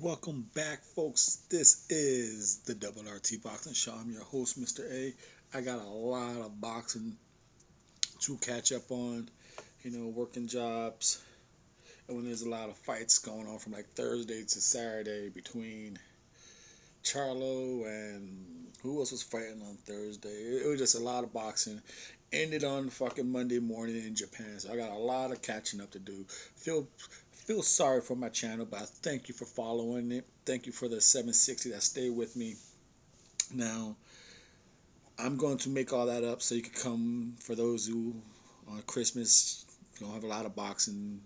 Welcome back, folks. This is the Double RT Boxing Show. I'm your host, Mr. A. I got a lot of boxing to catch up on, working jobs. And when there's a lot of fights going on from like Thursday to Saturday between Charlo and who else was fighting on Thursday. It was just a lot of boxing. Ended on fucking Monday morning in Japan. So I got a lot of catching up to do. Feel sorry for my channel, but I thank you for following it. Thank you for the 760 that stay with me. Now, I'm going to make all that up so you can come for those who on Christmas you don't have a lot of boxing.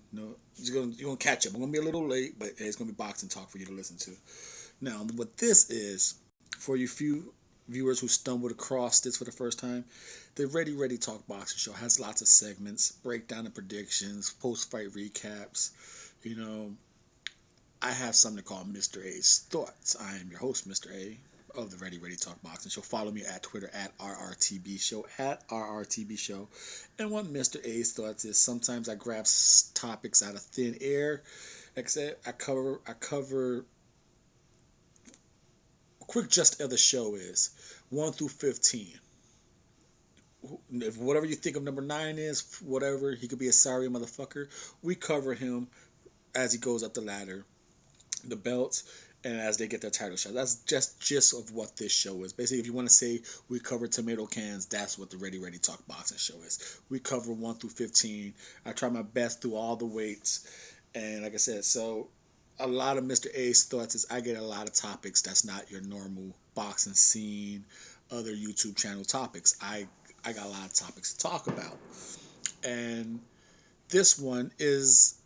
You're gonna catch up. I'm gonna be a little late, but it's gonna be boxing talk for you to listen to. Now, what this is for you few viewers who stumbled across this for the first time, the Ready Talk Boxing Show has lots of segments, breakdown and predictions, post-fight recaps. You know, I have something called mR.a'S Thoughts. I am your host, Mr. A, of the Ready Talk Boxing Show. Follow me at Twitter at RRTB Show, at RRTB Show. And what mR.a'S Thoughts is, sometimes I grab topics out of thin air. Like I said, I cover quick just of the show is 1 through 15. If whatever you think of number 9 is, whatever, he could be a sorry motherfucker. We cover him as he goes up the ladder, the belts, and as they get their title shot. That's just gist of what this show is. Basically, if you want to say we cover tomato cans, that's what the Ready Talk Boxing Show is. We cover 1 through 15. I try my best through all the weights, and like I said, so a lot of mR.a'S Thoughts is I get a lot of topics that's not your normal boxing scene, other YouTube channel topics. I got a lot of topics to talk about, and this one is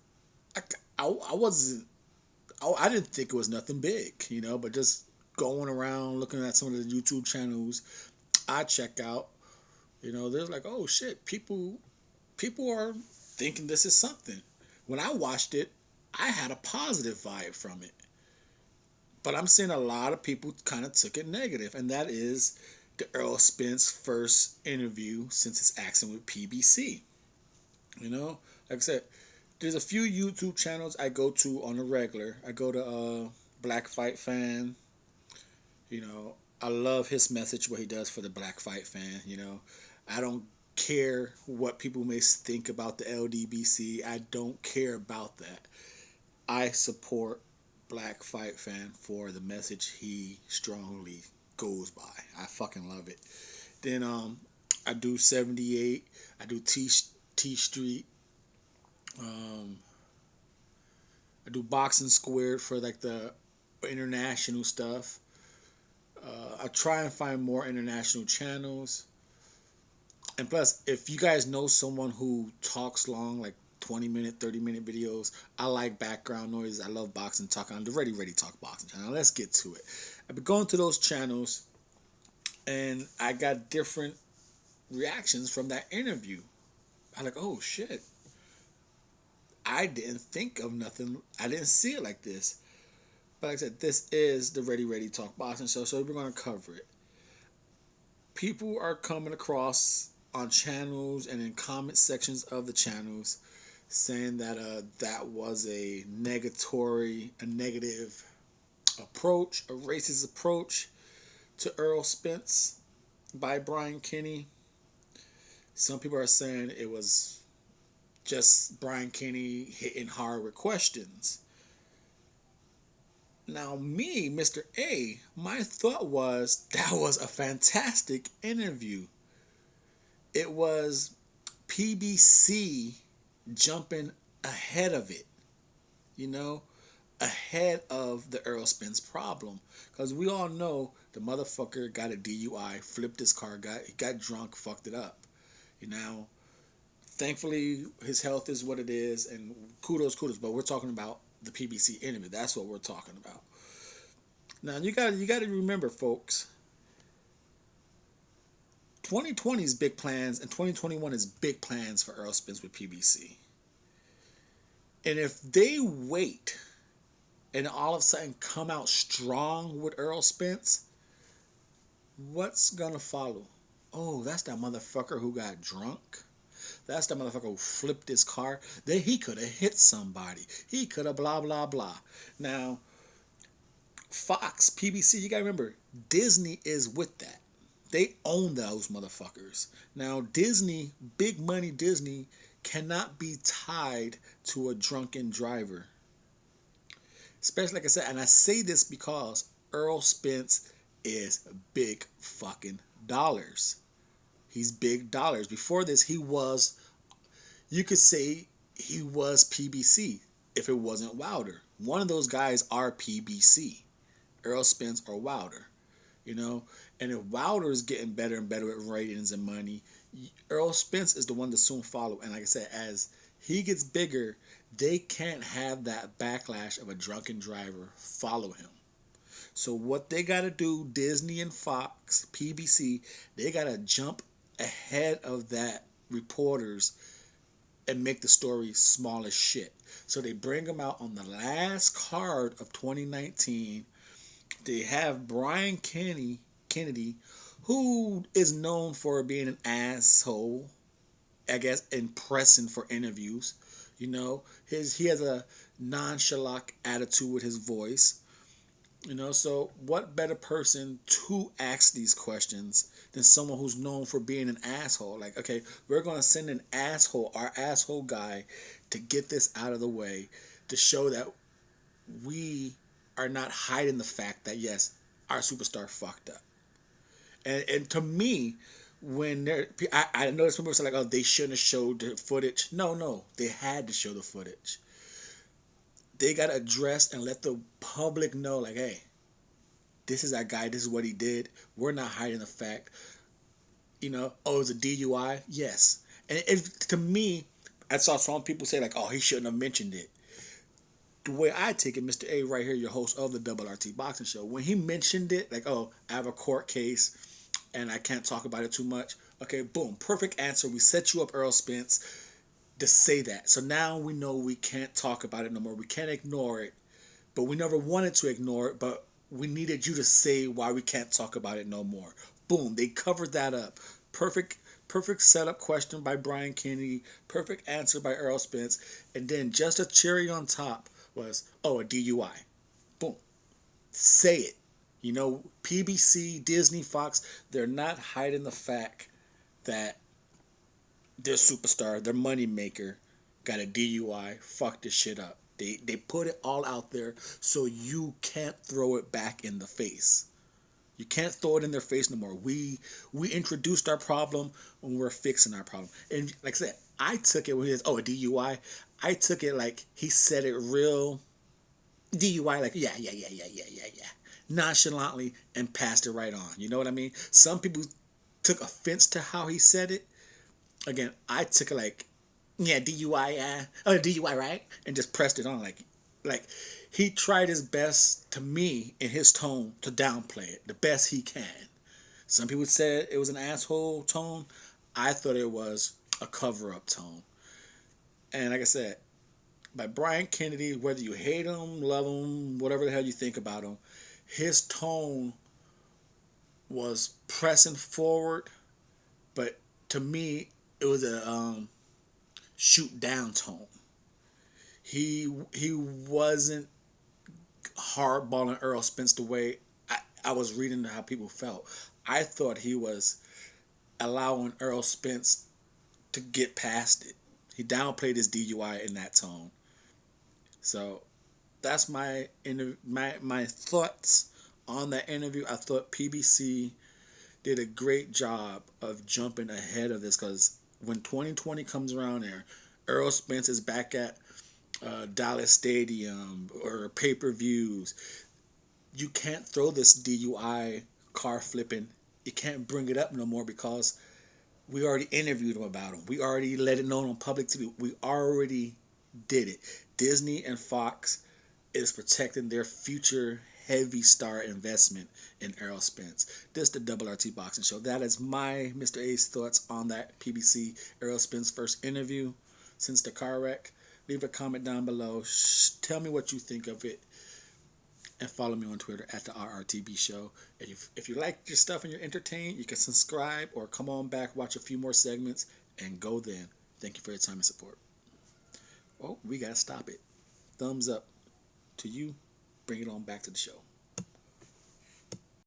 I wasn't I didn't think it was nothing big, but just going around looking at some of the YouTube channels I check out, they're like, oh shit, people are thinking this is something. When I watched it, I had a positive vibe from it. But I'm seeing a lot of people kind of took it negative, and that is the Errol Spence first interview since his accident with PBC. Like I said, there's a few YouTube channels I go to on a regular. I go to Black Fight Fan. I love his message, what he does for the Black Fight Fan. I don't care what people may think about the LDBC. I don't care about that. I support Black Fight Fan for the message he strongly goes by. I fucking love it. Then I do 78. I do T Street. Um, I do Boxing Squared for like the international stuff. I try and find more international channels. And plus, if you guys know someone who talks long, like 20-minute, 30-minute videos, I like background noise. I love boxing talk. On the Ready Talk Boxing channel. Let's get to it. I've been going to those channels, and I got different reactions from that interview. I'm like, oh shit. I didn't think of nothing. I didn't see it like this. But like I said, this is the Ready Talk Boxing Show, so we're going to cover it. People are coming across on channels and in comment sections of the channels saying that that was a negative approach, a racist approach to Errol Spence by Brian Kenny. Some people are saying it was just Brian Kenny hitting hard with questions. Now, me, Mr. A, my thought was that was a fantastic interview. It was PBC jumping ahead of it, ahead of the Errol Spence problem. Because we all know the motherfucker got a DUI, flipped his car, got drunk, fucked it up. Now, thankfully, his health is what it is, and kudos, but we're talking about the PBC interview. That's what we're talking about. Now, you got to remember, folks, 2020 is big plans, and 2021 is big plans for Errol Spence with PBC. And if they wait and all of a sudden come out strong with Errol Spence, what's going to follow? Oh, that's that motherfucker who got drunk. That's the motherfucker who flipped his car. He could have hit somebody. He could have blah, blah, blah. Now, Fox, PBC, you gotta remember, Disney is with that. They own those motherfuckers. Now, Disney, big money Disney, cannot be tied to a drunken driver. Especially, like I said, and I say this because Errol Spence is big fucking dollars. He's big dollars. Before this, he was, you could say he was PBC if it wasn't Wilder. One of those guys are PBC, Errol Spence or Wilder. You know, and if Wilder is getting better and better at ratings and money, Errol Spence is the one to soon follow. And like I said, as he gets bigger, they can't have that backlash of a drunken driver follow him. So what they got to do, Disney and Fox, PBC, they got to jump ahead of that reporters and make the story small as shit. So they bring him out on the last card of 2019. They have Brian Kennedy, who is known for being an asshole, I guess, and pressing for interviews. You know, he has a nonchalant attitude with his voice. You know, so what better person to ask these questions than someone who's known for being an asshole? Like, okay, we're gonna send an asshole, our asshole guy, to get this out of the way, to show that we are not hiding the fact that yes, our superstar fucked up. And to me, when I noticed people say like, oh, they shouldn't have showed the footage. No, they had to show the footage. They got to address and let the public know, like, hey, this is our guy. This is what he did. We're not hiding the fact. You know, oh, it was a DUI. Yes, and to me, I saw some people say like, oh, he shouldn't have mentioned it. The way I take it, Mr. A, right here, your host of the Double RT Boxing Show, when he mentioned it, like, oh, I have a court case and I can't talk about it too much. Okay, boom, perfect answer. We set you up, Errol Spence, to say that. So now we know we can't talk about it no more. We can't ignore it, but we never wanted to ignore it, but we needed you to say why we can't talk about it no more. Boom, they covered that up. Perfect setup question by Brian Kennedy, perfect answer by Errol Spence, and then just a cherry on top was, oh, a DUI. Boom. Say it. You know, PBC, Disney, Fox, they're not hiding the fact that their superstar, their moneymaker, got a DUI, fucked this shit up. They put it all out there so you can't throw it back in the face. You can't throw it in their face no more. We introduced our problem and we're fixing our problem. And like I said, I took it when he says, oh, a DUI. I took it like he said it real DUI, like, yeah, nonchalantly, and passed it right on. You know what I mean? Some people took offense to how he said it. Again, I took it like, yeah, DUI, DUI, right? And just pressed it on like he tried his best to me in his tone to downplay it the best he can. Some people said it was an asshole tone. I thought it was a cover up tone. And like I said, by Brian Kennedy, whether you hate him, love him, whatever the hell you think about him, his tone was pressing forward, but to me, it was a shoot down tone. He wasn't hardballing Earl Spence the way I was reading how people felt. I thought he was allowing Earl Spence to get past it. He downplayed his DUI in that tone. So that's my thoughts on that interview. I thought PBC did a great job of jumping ahead of this because when 2020 comes around there, Errol Spence is back at Dallas Stadium or pay-per-views. You can't throw this DUI car flipping. You can't bring it up no more because we already interviewed him about him. We already let it known on public TV. We already did it. Disney and Fox is protecting their future heavy star investment in Errol Spence. This is the Double RT Boxing Show. That is my Mr. A's thoughts on that PBC Errol Spence first interview since the car wreck. Leave a comment down below. Tell me what you think of it. And follow me on Twitter at the RRTB Show. And if you like your stuff and you're entertained, you can subscribe or come on back, watch a few more segments, and go then. Thank you for your time and support. Oh, we got to stop it. Thumbs up to you. Bring it on back to the show.